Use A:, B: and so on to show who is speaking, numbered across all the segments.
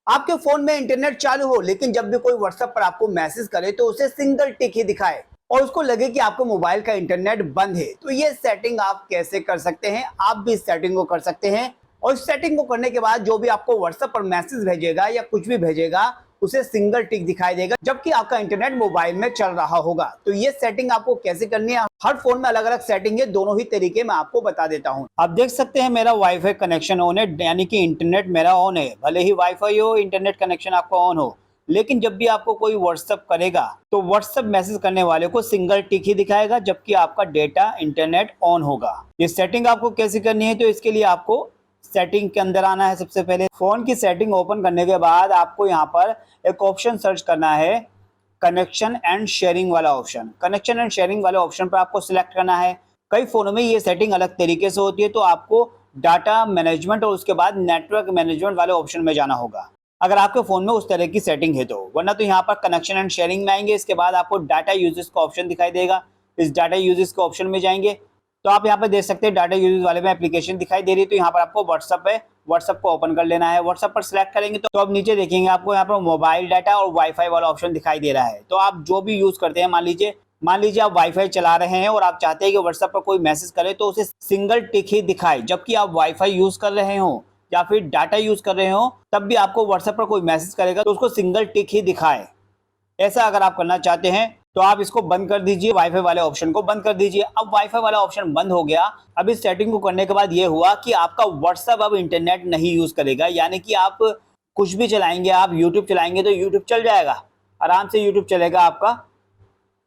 A: आपके फोन में इंटरनेट चालू हो लेकिन जब भी कोई व्हाट्सएप पर आपको मैसेज करे तो उसे सिंगल टिक ही दिखाए और उसको लगे कि आपको मोबाइल का इंटरनेट बंद है। तो ये सेटिंग आप कैसे कर सकते हैं? आप भी इस सेटिंग को कर सकते हैं और इस सेटिंग को करने के बाद जो भी आपको व्हाट्सएप पर मैसेज भेजेगा या कुछ भी भेजेगा उसे सिंगल टिक दिखाई देगा जबकि आपका इंटरनेट मोबाइल में चल रहा होगा। तो ये सेटिंग आपको कैसे करनी है? हर फोन में अलग अलग सेटिंग है, दोनों ही तरीके मैं आपको बता देता हूँ। आप देख सकते हैं मेरा वाईफाई कनेक्शन ऑन है, यानी कि इंटरनेट मेरा ऑन है। भले ही वाईफाई हो, इंटरनेट कनेक्शन आपका ऑन हो, लेकिन जब भी आपको कोई व्हाट्सएप करेगा तो व्हाट्सएप मैसेज करने वाले को सिंगल टिक ही दिखाएगा जबकि आपका डेटा इंटरनेट ऑन होगा। ये सेटिंग आपको कैसे करनी है? तो इसके लिए आपको सेटिंग के अंदर आना है। सबसे पहले फोन की सेटिंग ओपन करने के बाद आपको यहाँ पर एक ऑप्शन सर्च करना है, कनेक्शन एंड शेयरिंग वाला ऑप्शन। कनेक्शन एंड शेयरिंग वाले ऑप्शन पर आपको सिलेक्ट करना है। कई फोनों में ये सेटिंग अलग तरीके से होती है, तो आपको डाटा मैनेजमेंट और उसके बाद नेटवर्क मैनेजमेंट वाले ऑप्शन में जाना होगा अगर आपके फोन में उस तरह की सेटिंग है तो। वरना तो यहाँ पर कनेक्शन एंड शेयरिंग में आएंगे, इसके बाद आपको डाटा यूजेस का ऑप्शन दिखाई देगा। इस डाटा यूजेस के ऑप्शन में जाएंगे तो आप यहाँ पर देख सकते हैं डाटा यूजेस वाले में एप्लीकेशन दिखाई दे रही है। तो यहाँ पर आपको व्हाट्सएप है, व्हाट्सएप को ओपन कर लेना है। व्हाट्सएप पर सिलेक्ट करेंगे तो अब नीचे देखेंगे आपको यहाँ पर मोबाइल डाटा और वाईफाई वाला ऑप्शन दिखाई दे रहा है। तो आप जो भी यूज करते हैं, मान लीजिए आप वाईफाई चला रहे हैं और आप चाहते हैं कि व्हाट्सएप पर कोई मैसेज करे तो उसे सिंगल टिक ही दिखाए, जबकि आप वाईफाई यूज कर रहे हो या फिर डाटा यूज कर रहे हो तब भी आपको व्हाट्सएप पर कोई मैसेज करेगा तो उसको सिंगल टिक ही दिखाए। ऐसा अगर आप करना चाहते हैं तो आप इसको बंद कर दीजिए, वाईफाई वाले ऑप्शन को बंद कर दीजिए। अब वाईफाई वाला ऑप्शन बंद हो गया। अब इस सेटिंग को करने के बाद ये हुआ कि आपका व्हाट्सएप अब इंटरनेट नहीं यूज करेगा, यानी कि आप कुछ भी चलाएंगे, आप यूट्यूब चलाएंगे तो यूट्यूब चल जाएगा, आराम से यूट्यूब चलेगा, आपका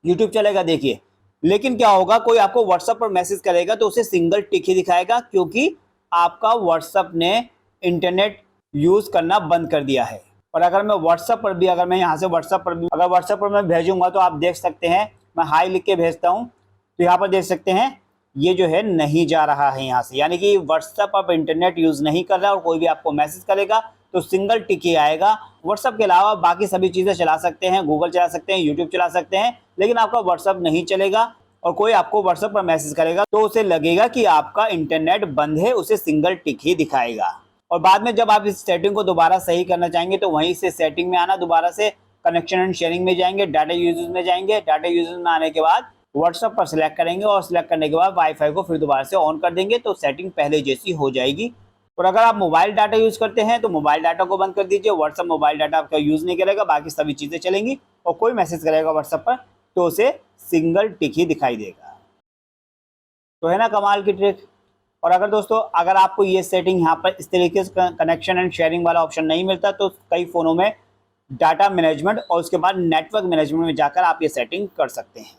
A: यूट्यूब चलेगा। देखिए, लेकिन क्या होगा, कोई आपको व्हाट्सएप पर मैसेज करेगा तो उसे सिंगल टिक ही दिखाएगा क्योंकि आपका व्हाट्सएप ने इंटरनेट यूज करना बंद कर दिया है। और अगर मैं व्हाट्सएप पर भी, अगर मैं यहाँ से व्हाट्सएप पर भी अगर व्हाट्सएप पर मैं भेजूंगा तो आप देख सकते हैं मैं हाई लिख के भेजता हूँ तो यहाँ पर देख सकते हैं ये जो है नहीं जा रहा है यहाँ से, यानी कि व्हाट्सएप आप इंटरनेट यूज नहीं कर रहा और कोई भी आपको मैसेज करेगा तो सिंगल टिक ही आएगा। व्हाट्सएप के अलावा बाकी सभी चीज़ें चला सकते हैं, गूगल चला सकते हैं, यूट्यूब चला सकते हैं, लेकिन आपका व्हाट्सएप नहीं चलेगा। और कोई आपको व्हाट्सएप पर मैसेज करेगा तो उसे लगेगा कि आपका इंटरनेट बंद है, उसे सिंगल टिक ही दिखाएगा। और बाद में जब आप इस सेटिंग को दोबारा सही करना चाहेंगे तो वहीं से सेटिंग में आना, दोबारा से कनेक्शन एंड शेयरिंग में जाएंगे, डाटा यूजेस में जाएंगे। डाटा यूजेस में आने के बाद व्हाट्सएप पर सिलेक्ट करेंगे और सिलेक्ट करने के बाद वाईफाई को फिर दोबारा से ऑन कर देंगे तो सेटिंग पहले जैसी हो जाएगी। और अगर आप मोबाइल डाटा यूज करते हैं तो मोबाइल डाटा को बंद कर दीजिए। व्हाट्सएप मोबाइल डाटा आपका यूज नहीं करेगा, बाकी सभी चीज़ें चलेंगी और कोई मैसेज करेगा व्हाट्सएप पर तो उसे सिंगल टिक ही दिखाई देगा। तो है ना कमाल की ट्रिक। और अगर दोस्तों, अगर आपको ये सेटिंग यहाँ पर इस तरीके से कनेक्शन एंड शेयरिंग वाला ऑप्शन नहीं मिलता तो कई फ़ोनों में डाटा मैनेजमेंट और उसके बाद नेटवर्क मैनेजमेंट में जाकर आप ये सेटिंग कर सकते हैं।